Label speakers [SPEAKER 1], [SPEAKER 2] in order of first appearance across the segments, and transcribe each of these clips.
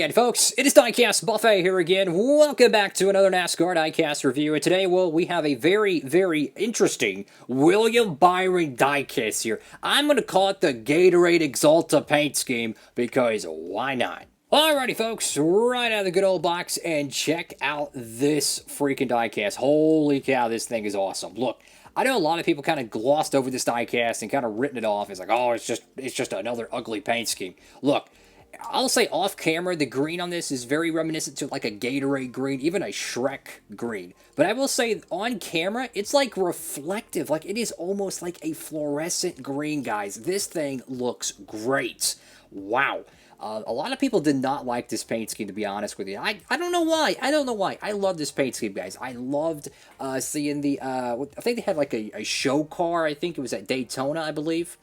[SPEAKER 1] Alright folks, it is Diecastbuffet here again. Welcome back to another NASCAR Diecast review. And today, well, we have a very, very interesting William Byron diecast here. I'm going to call it the Gatorade Axalta paint scheme because why not? Alrighty folks, right out of the good old box and check out this freaking diecast. Holy cow, this thing is awesome. Look, I know a lot of people kind of glossed over this diecast and kind of written it off as like, oh, it's just another ugly paint scheme. Look, I'll say off camera, the green on this is very reminiscent to like a Gatorade green, even a Shrek green. But I will say on camera, it's like reflective. Like it is almost like a fluorescent green, guys. This thing looks great. Wow. A lot of people did not like this paint scheme, to be honest with you. I don't know why. I don't know why. I love this paint scheme, guys. I loved seeing the, I think they had like a show car. I think it was at Daytona, I believe.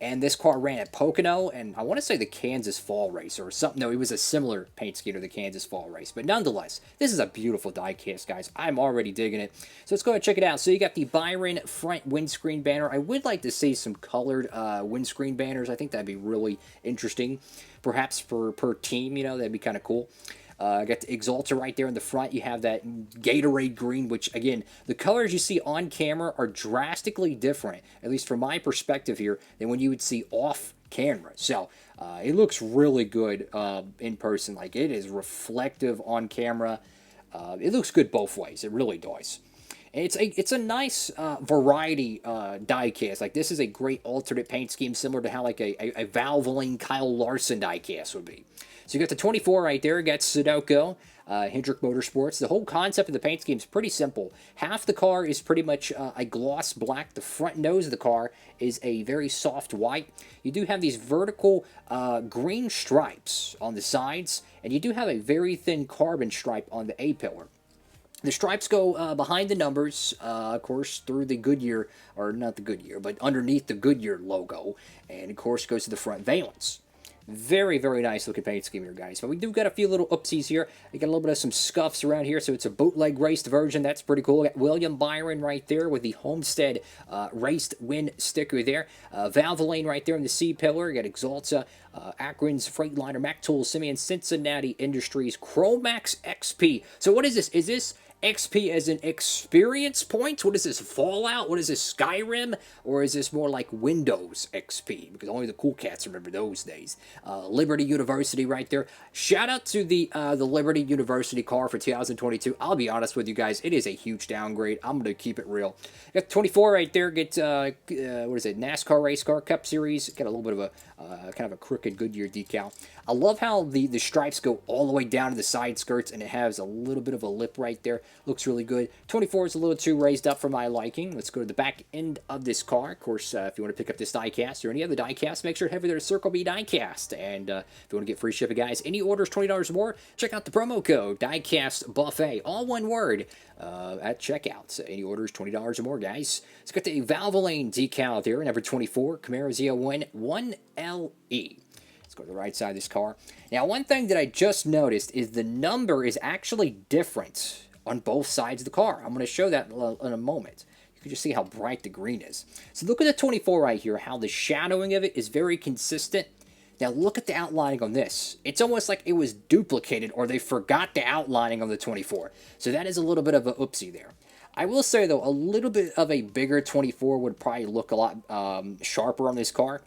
[SPEAKER 1] And this car ran at Pocono, and I want to say the Kansas Fall Race or something. No, it was a similar paint scheme to the Kansas Fall Race. But nonetheless, this is a beautiful diecast, guys. I'm already digging it. So let's go ahead and check it out. So you got the Byron front windscreen banner. I would like to see some colored windscreen banners. I think that'd be really interesting. Perhaps per team, you know, that'd be kind of cool. Got the Axalta right there in the front. You have that Gatorade green, which, again, the colors you see on camera are drastically different, at least from my perspective here, than when you would see off camera. So, it looks really good in person. Like, it is reflective on camera. It looks good both ways. It really does. And it's a nice variety diecast. Like, this is a great alternate paint scheme, similar to how, like, a Valvoline Kyle Larson diecast would be. So you got the 24 right there, got Sudoku, Hendrick Motorsports. The whole concept of the paint scheme is pretty simple. Half the car is pretty much a gloss black. The front nose of the car is a very soft white. You do have these vertical green stripes on the sides, and you do have a very thin carbon stripe on the A-pillar. The stripes go behind the numbers, of course, through the Goodyear, or not the Goodyear, but underneath the Goodyear logo, and of course goes to the front valence. Very, very nice looking paint scheme here, guys. But we do got a few little oopsies here. We got a little bit of some scuffs around here, so it's a bootleg raced version. That's pretty cool. We got William Byron right there with the Homestead raced win sticker there. Valvoline right there in the C-pillar. You got Axalta, Akron's Freightliner, Mac Tools, Simeon, Cincinnati Industries, Chromax XP. So what is this? Is this XP as an experience point? What is this, Fallout? What is this, Skyrim? Or is this more like Windows XP? Because only the cool cats remember those days. Liberty University right there. Shout out to the Liberty University car for 2022. I'll be honest with you guys, it is a huge downgrade. I'm going to keep it real. Got 24 right there. Get, what is it, NASCAR Race Car Cup Series. Got a little bit of a, kind of a crooked Goodyear decal. I love how the stripes go all the way down to the side skirts, and it has a little bit of a lip right there. Looks really good. 24 is a little too raised up for my liking. Let's go to the back end of this car. Of course, if you want to pick up this diecast or any other diecast, make sure to head over there to Circle B Diecast. And if you want to get free shipping, guys, any orders $20 or more, check out the promo code Diecastbuffet, all one word, at checkout. So any orders $20 or more, guys. Let's get the Valvoline decal there, number 24, Camaro Z01 1LE. Let's go to the right side of this car. Now, one thing that I just noticed is the number is actually different on both sides of the car. I'm going to show that in a moment. You can just see how bright the green is. So look at the 24 right here, how the shadowing of it is very consistent. Now look at the outlining on this. It's almost like it was duplicated or they forgot the outlining on the 24. So that is a little bit of a oopsie there. I will say, though, a little bit of a bigger 24 would probably look a lot sharper on this car.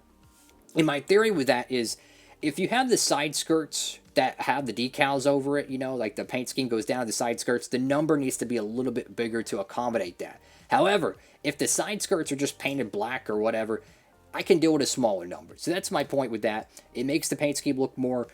[SPEAKER 1] And my theory with that is, if you have the side skirts that have the decals over it, you know, like the paint scheme goes down to the side skirts, the number needs to be a little bit bigger to accommodate that. However, if the side skirts are just painted black or whatever, I can deal with a smaller number. So that's my point with that. It makes the paint scheme look more,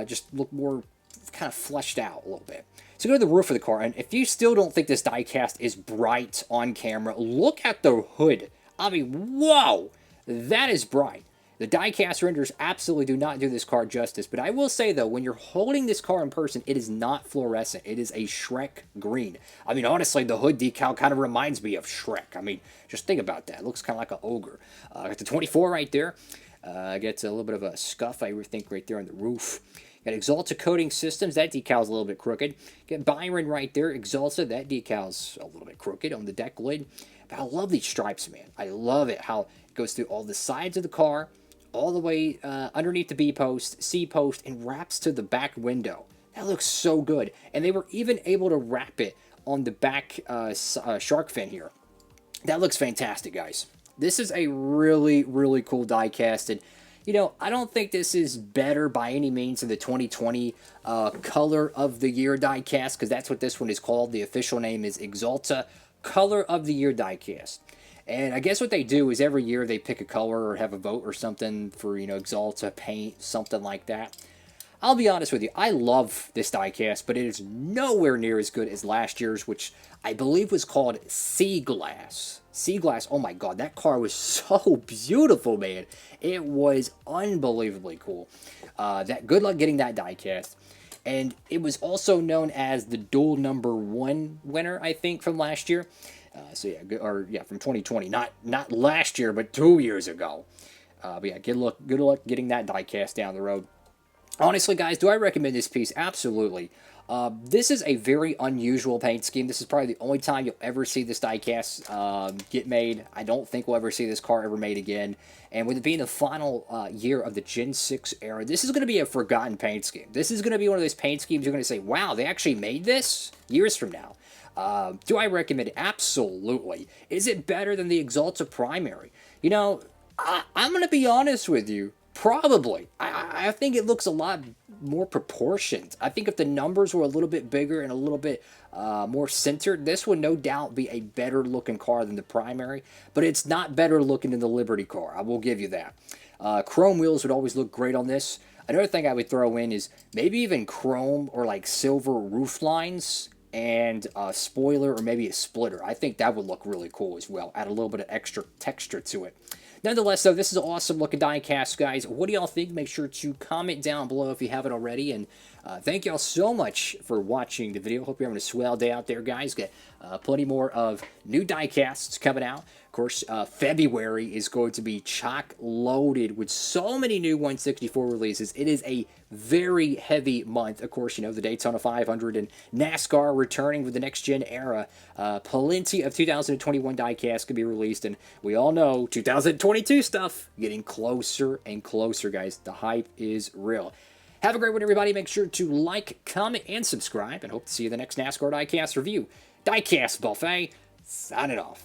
[SPEAKER 1] just look more kind of fleshed out a little bit. So go to the roof of the car, and if you still don't think this diecast is bright on camera, look at the hood. I mean, whoa, that is bright. The diecast renders absolutely do not do this car justice, but I will say, though, when you're holding this car in person, it is not fluorescent. It is a Shrek green. I mean, honestly, the hood decal kind of reminds me of Shrek. I mean, just think about that. It looks kind of like an ogre. Got the 24 right there. Gets a little bit of a scuff, I think, right there on the roof. Got Axalta Coating Systems. That decal's a little bit crooked. Got Byron right there. Axalta. That decal's a little bit crooked on the deck lid. But I love these stripes, man. I love it how it goes through all the sides of the car, all the way underneath the B post, C post, and wraps to the back window. That looks so good. And they were even able to wrap it on the back shark fin here. That looks fantastic, guys. This is a really, really cool diecast. And, you know, I don't think this is better by any means than the 2020 Color of the Year diecast, because that's what this one is called. The official name is Axalta Color of the Year diecast. And I guess what they do is every year they pick a color or have a vote or something for, you know, Axalta paint, something like that. I'll be honest with you, I love this diecast, but it is nowhere near as good as last year's, which I believe was called Sea Glass. Sea Glass, oh my god, that car was so beautiful, man. It was unbelievably cool. Good luck getting that diecast. And it was also known as the dual number 1 winner, I think, from last year. From 2020, not last year, but 2 years ago. But yeah, good luck getting that diecast down the road. Honestly, guys, do I recommend this piece? Absolutely. This is a very unusual paint scheme. This is probably the only time you'll ever see this diecast get made. I don't think we'll ever see this car ever made again. And with it being the final year of the Gen 6 era, this is going to be a forgotten paint scheme. This is going to be one of those paint schemes you're going to say, wow, they actually made this years from now. Do I recommend it? Absolutely. Is it better than the Axalta Primary? You know, I'm going to be honest with you. Probably. I think it looks a lot more proportioned. I think if the numbers were a little bit bigger and a little bit more centered, this would no doubt be a better looking car than the Primary, but it's not better looking than the Liberty car. I will give you that. Chrome wheels would always look great on this. Another thing I would throw in is maybe even chrome or like silver roof lines and a spoiler or maybe a splitter. I think that would look really cool as well. Add a little bit of extra texture to it. Nonetheless, though, this is an awesome looking diecast, guys. What do y'all think? Make sure to comment down below if you haven't already. And thank y'all so much for watching the video. Hope you're having a swell day out there, guys. Get plenty more of new diecasts coming out. Of course, February is going to be chock-loaded with so many new 164 releases. It is a very heavy month. Of course, you know, the Daytona 500 and NASCAR returning with the next-gen era. Plenty of 2021 diecasts can be released, and we all know 2022 stuff getting closer and closer, guys. The hype is real. Have a great one, everybody. Make sure to like, comment, and subscribe, and hope to see you in the next NASCAR Diecast review. Diecast Buffet, signing off.